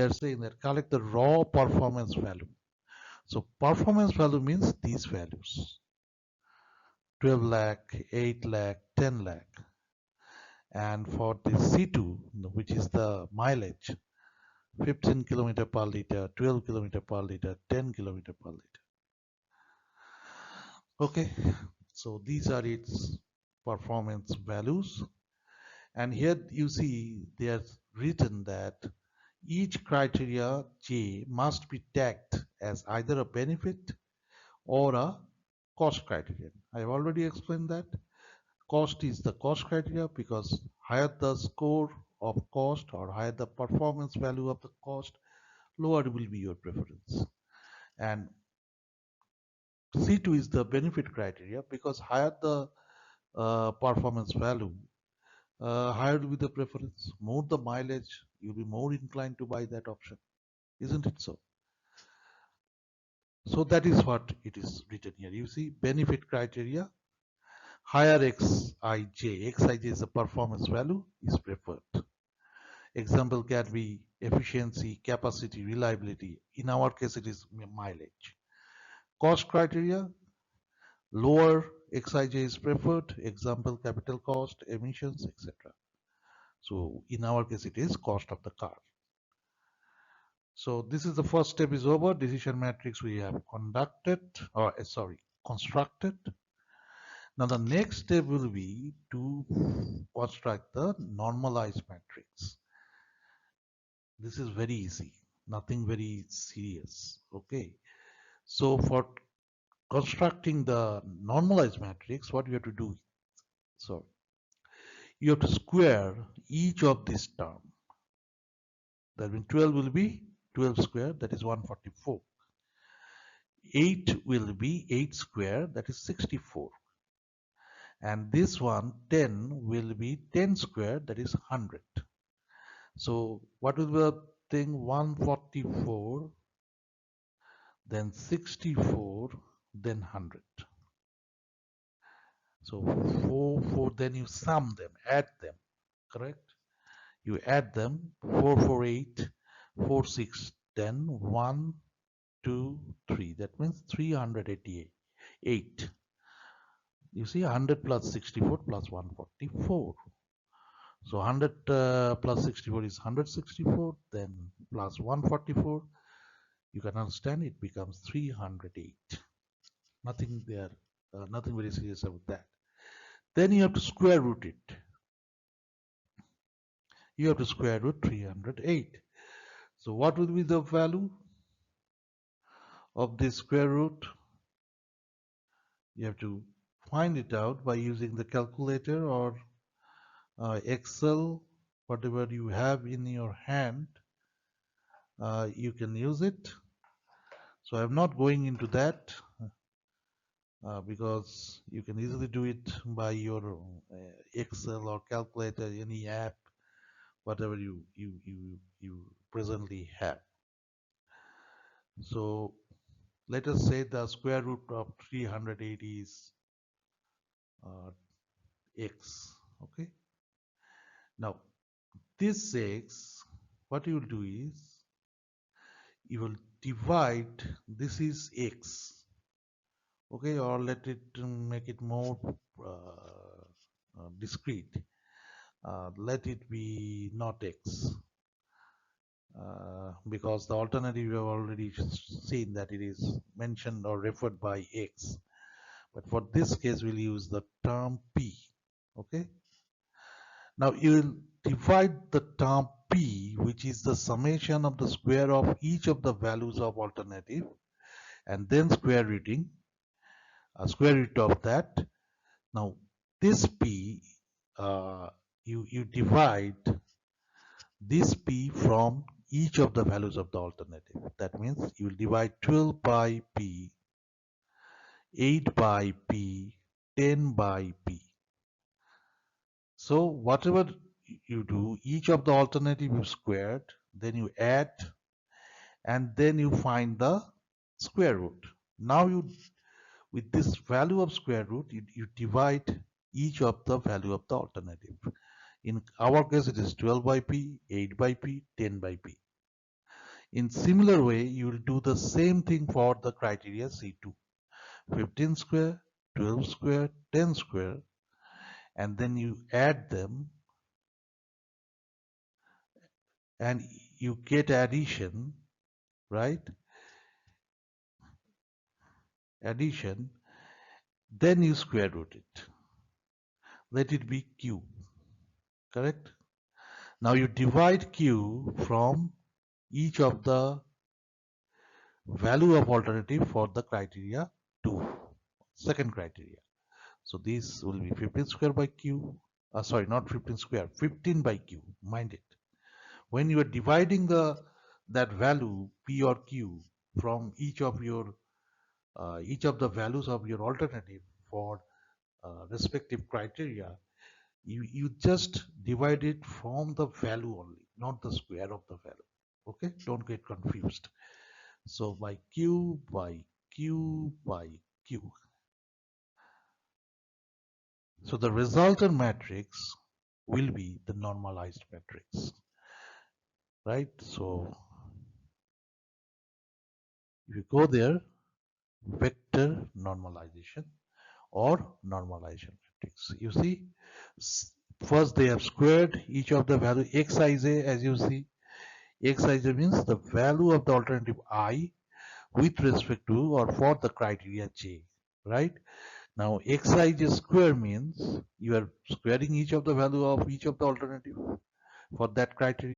are saying that collect the raw performance value. So performance value means these values: 12 lakh, 8 lakh, 10 lakh. And for the C2, which is the mileage, 15 kilometer per liter, 12 kilometer per liter, 10 kilometer per liter. Okay, so these are its performance values. And here you see they are written that each criteria J must be tagged as either a benefit or a cost criterion. I have already explained that. Cost is the cost criteria because higher the score of cost or higher the performance value of the cost, lower will be your preference. And C2 is the benefit criteria because higher the performance value, higher will be the preference. More the mileage, you'll be more inclined to buy that option. Isn't it so? So that is what it is written here. You see, benefit criteria, higher Xij. Xij is the performance value, is preferred. Example can be efficiency, capacity, reliability. In our case, it is mileage. Cost criteria, lower Xij is preferred. Example, capital cost, emissions, etc. So in our case, it is cost of the car. So this is the first step is over. Decision matrix we have constructed. Now the next step will be to construct the normalized matrix. This is very easy, nothing very serious. Okay, so for constructing the normalized matrix, what you have to do? So you have to square each of this term. That means 12 will be 12 square, that is 144. 8 will be 8 square, that is 64. And this one 10 will be 10 square, that is 100. So what will be the thing? 144, then 64, then 100. So 4, then you sum them, add them, correct? You add them, 4, 4, 8, 4, 6, 10, 1, 2, 3. That means 388. You see 100 plus 64 plus 144. So 100 plus 64 is 164, then plus 144. You can understand it becomes 308. Nothing there, nothing very serious about that. Then you have to square root it. You have to square root 308. So what will be the value of this square root? You have to find it out by using the calculator or Excel, whatever you have in your hand. You can use it. So I'm not going into that because you can easily do it by your Excel or calculator, any app, whatever you presently have. So let us say the square root of 380 is x. Okay. Now this x, what you will do is you will divide. This is x. Okay, or let it make it more discrete. Let it be not x. Because the alternative you have already seen that it is mentioned or referred by x, but for this case we'll use the term p. Okay, now you will divide the term p, which is the summation of the square of each of the values of alternative, and then square root of that. Now this p, you divide this p from each of the values of the alternative. That means you will divide 12 by p, 8 by p, 10 by p. So whatever you do, each of the alternative you squared, then you add, and then you find the square root. Now you, with this value of square root, you divide each of the value of the alternative. In our case, it is 12 by p, 8 by p, 10 by p. In similar way, you will do the same thing for the criteria C2. 15 square, 12 square, 10 square, and then you add them and you get addition, right? Addition, then you square root it. Let it be Q, correct? Now you divide Q from each of the value of alternative for the criteria 2, second criteria. So this will be 15 square by Q, sorry, not 15 square, 15 by Q, mind it. When you are dividing that value P or Q from each of the values of your alternative for respective criteria, you just divide it from the value only, not the square of the value. Okay, don't get confused. So by Q by Q by Q. So the resultant matrix will be the normalized matrix, right? So if you go there, vector normalization or normalization matrix, you see, first they have squared each of the value xij, as you see. Xij means the value of the alternative I with respect to or for the criteria j, right? Now xij square means you are squaring each of the value of each of the alternative for that criteria.